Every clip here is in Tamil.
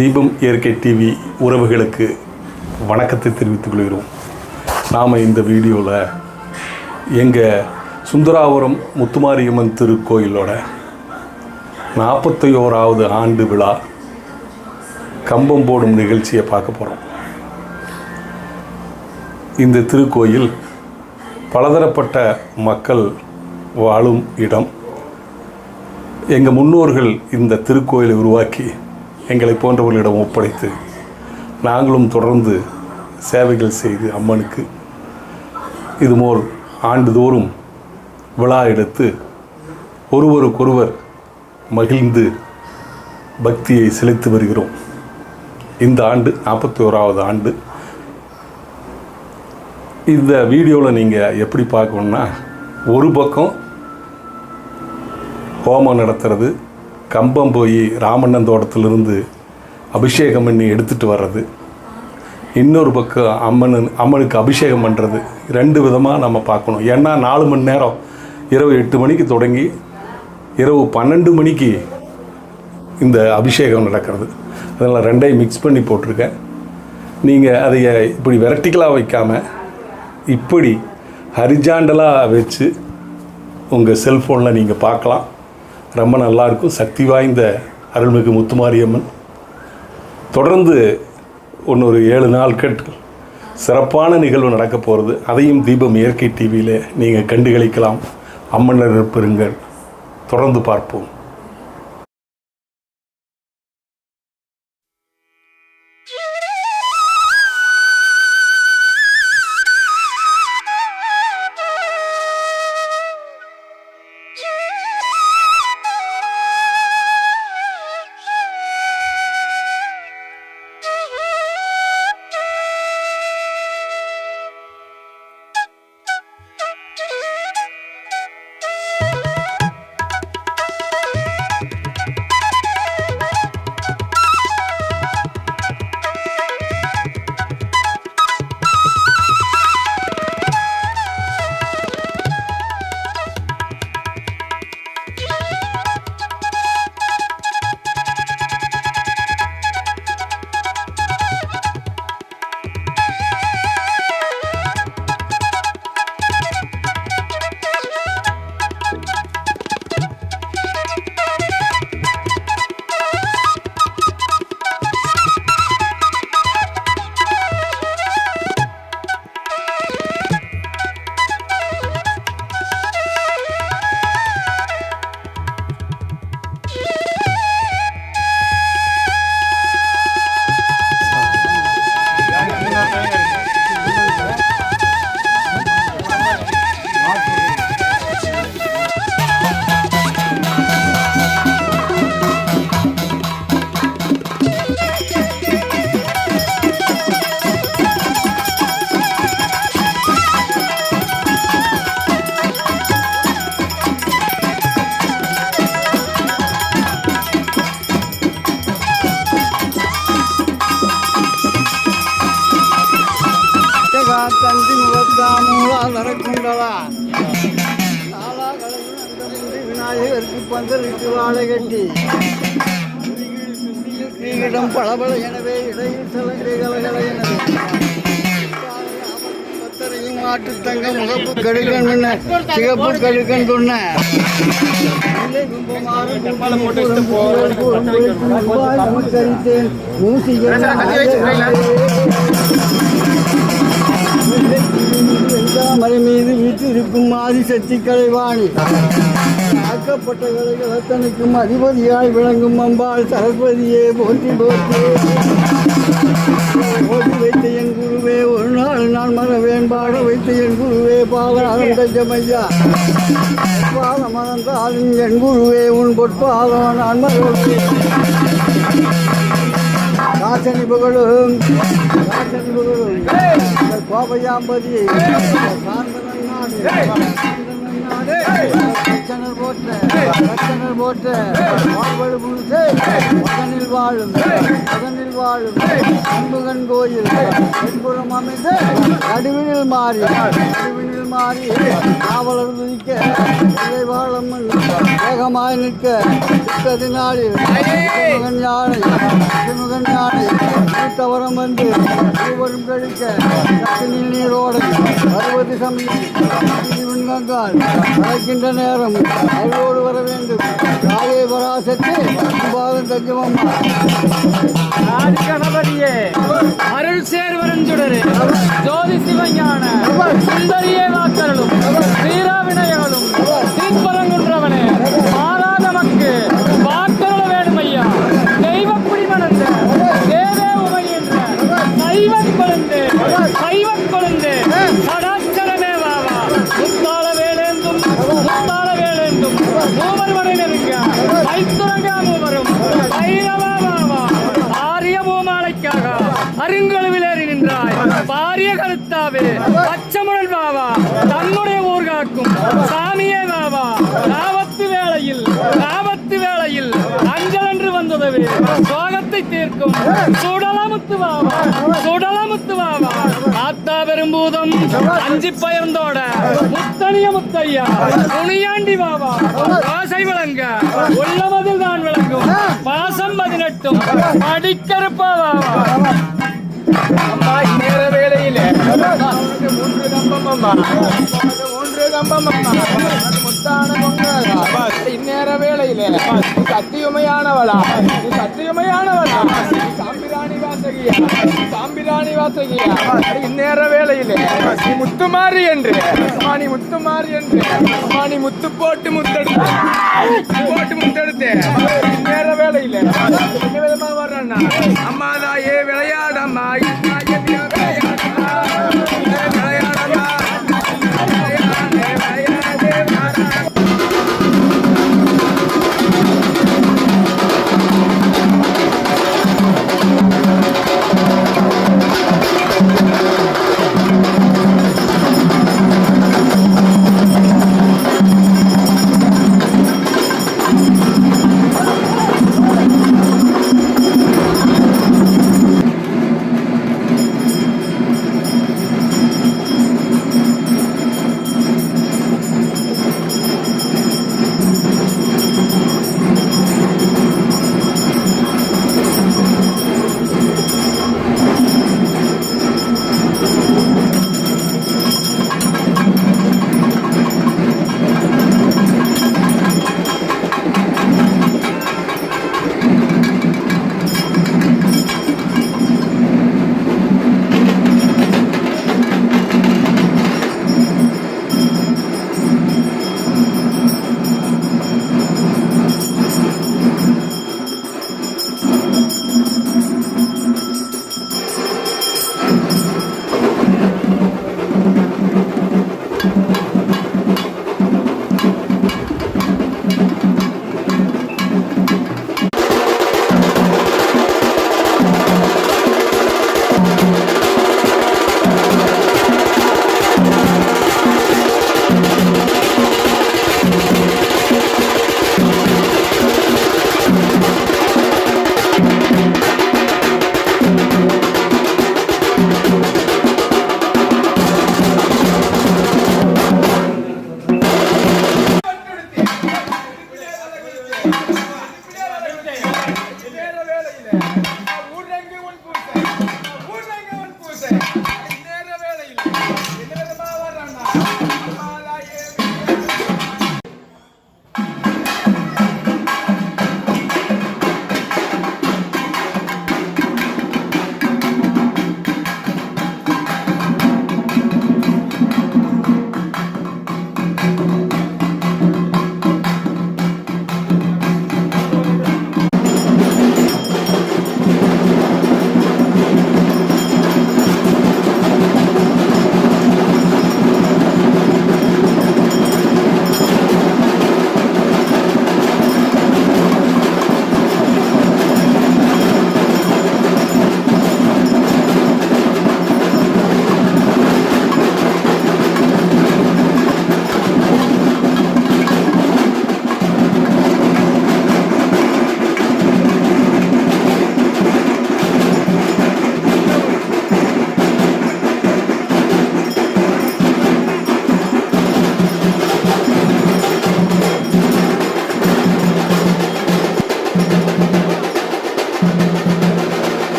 தீபம் இயற்கை டிவி உறவுகளுக்கு வணக்கத்தை தெரிவித்துக் கொள்கிறோம். நாம் இந்த வீடியோவில் எங்கள் சுந்தராபுரம் முத்துமாரியம்மன் திருக்கோயிலோட 41வது ஆண்டு விழா கம்பம் போடும் நிகழ்ச்சியை பார்க்க போகிறோம். இந்த திருக்கோயில் பலதரப்பட்ட மக்கள் வாழும் இடம். எங்கள் முன்னோர்கள் இந்த திருக்கோயிலை உருவாக்கி எங்களை போன்றவர்களிடம் ஒப்படைத்து நாங்களும் தொடர்ந்து சேவைகள் செய்து அம்மனுக்கு இதுபோல் ஆண்டுதோறும் விழா எடுத்து ஒருவருக்கொருவர் மகிழ்ந்து பக்தியை செலுத்தி வருகிறோம். இந்த ஆண்டு 41வது ஆண்டு. இந்த வீடியோவில் நீங்கள் எப்படி பார்க்கணுன்னா, ஒரு பக்கம் ஹோமம் நடத்துறது, கம்பம் போய் ராமண்ணன் தோட்டத்திலிருந்து அபிஷேகம் பண்ணி எடுத்துகிட்டு வர்றது, இன்னொரு பக்கம் அம்மனுக்கு அபிஷேகம் பண்ணுறது, ரெண்டு விதமாக நம்ம பார்க்கணும். ஏன்னா 4 மணி நேரம், இரவு 8 மணிக்கு தொடங்கி இரவு 12 மணிக்கு இந்த அபிஷேகம் நடக்கிறது. அதனால் ரெண்டையும் மிக்ஸ் பண்ணி போட்டிருக்கேன். நீங்கள் அதை இப்படி வெரைட்டிக்கலாக வைக்காமல் இப்படி ஹரிஜாண்டலாக வச்சு உங்கள் செல்ஃபோனில் நீங்கள் பார்க்கலாம். ரொம்ப நல்லாயிருக்கும். சக்தி வாய்ந்த அருள்மிகு முத்துமாரியம்மன். தொடர்ந்து இன்னொரு 7 நாட்கள் சிறப்பான நிகழ்வு நடக்க போகிறது. அதையும் தீபம் இயற்கை டிவியில் நீங்கள் கண்டுகளிக்கலாம். அம்மனர் பெறுங்கள். தொடர்ந்து பார்ப்போம். தந்தி முகத்தாமூலா நடக்குண்டலா நாளா கலையும் அந்த முந்தி விநாயகருக்கு பந்தலிட்டு வாழை கட்டி கிரீடம் பளபள எனவே இடையில் சலங்கை கலகல எனவே பத்தரையும் மாட்டு தங்க முகப்பு கடுக்கன் முன்ன சிகப்பு கடுக்கன் துண்ண நமஸ்கரித்தேன் மலை மீது வீட்டிருக்கும் ஆதிசக்தி கலைவாணி ஆக்கப்பட்ட கலைகளத்தனுக்கும் அதிபதியாய் விளங்கும் அம்பாள் சரஸ்வதியே போற்றி போற்றி ஓடி வைத்த என் குருவே ஒரு நாள் நான் மறவேன் பாட வைத்த என் குருவே பாதம் தஞ்சமையா பாத மறந்தாலும் என் குருவே உன் பொற்பாதம் நான் மறவேன் ராசனி புகழும் கோபையாம்பதி போட்ட வாழும் அன்புகன் கோயில் தென்புறம் அமைந்து நடுவினில் மாறி காவலர் துதிக்க வேலை வாழம்மன் வேகமாய் நிற்க சித்ததினாளில் சிறுமுகன் யானை தவறம் வந்து ஒருவரும் கழிக்க கத்தினில் நீரோடை 60 சமயம் கங்கால் அழைக்கின்ற நேரம் அவரோடு வர வேண்டும் தாயே பராசக்தி பாதம் தஞ்சமம்மா கணபதியே அருள் சேர்வரஞ்சுடரே ஜோதி சிவஞான சுந்தரியே வாக்கரலும் ஸ்ரீராவினயகளும் திருப்பரங்குன்றவனே மாறாத மக்கு வாக்கரல வேணும் ஐயா தெய்வக்குடி மணந்த தேவே உமை என்ற சைவக் கொழுந்து சடாச்சரமே வாவா முத்தாள வேலேந்தும் மூவர் மனை நெருங்க ஐத்துரங்கா மூவரும் ஐரவா வாவா ஆரிய பூமாலைக்காக அருங்கொழுவிலேறி நின்றாய் பாரிய கருத்தாவே பச்சமுடல் வாவா தன்னுடைய ஊர் காக்கும் சாமியே வாவா ஆபத்து வேளையில் அஞ்சல் என்று வந்ததவே சோகத்தை தீர்க்கும் சுடலமுத்து வாவா ஆத்தா பெரும்பூதம் அஞ்சி பயர்ந்தோட முத்தனிய முத்தையா துணியாண்டி வாவா ஆசை விளங்க உள்ளமதில் தான் விளங்கும் பாசம் 18 படிக்கருப்பா வாவா அம்மா இந்நேர வேளையிலே 3 கம்பம் அம்மா 3 கம்பம் அம்மா முத்தான பொங்கலா இந்நேர வேளையிலே சத்தியமையானவளா சாம்பிராணி வாசகியா இந்நேர வேளையிலே நீ முத்துமாரி என்று நீ முத்து போட்டு முத்தெடுத்து இந்நேர வேளையிலே என்ன விதமா வர்றா அம்மாதாயே விளையாடம்மா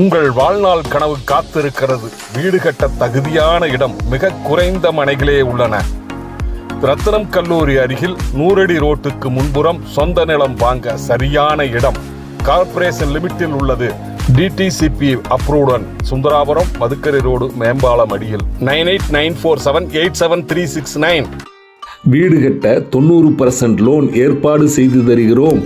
உங்கள் வாழ்நாள் கனவு காத்திருக்கிறது. வீடு கட்ட தகுதியான இடம் மிக குறைந்த மனைகளே உள்ளன. ரத்தினம் கல்லூரி அருகில் 100 அடி ரோட்டுக்கு முன்புறம் சொந்த நிலம் வாங்க சரியான இடம். கார்ப்பரேஷன் லிமிட்டில் உள்ளது. டிடிசிபி அப்ரூவுடன் சுந்தராபுரம் மதுக்கரை ரோடு மேம்பாலம் அடியில். 9894787369. வீடு கட்ட 90% லோன் ஏற்பாடு செய்து தருகிறோம்.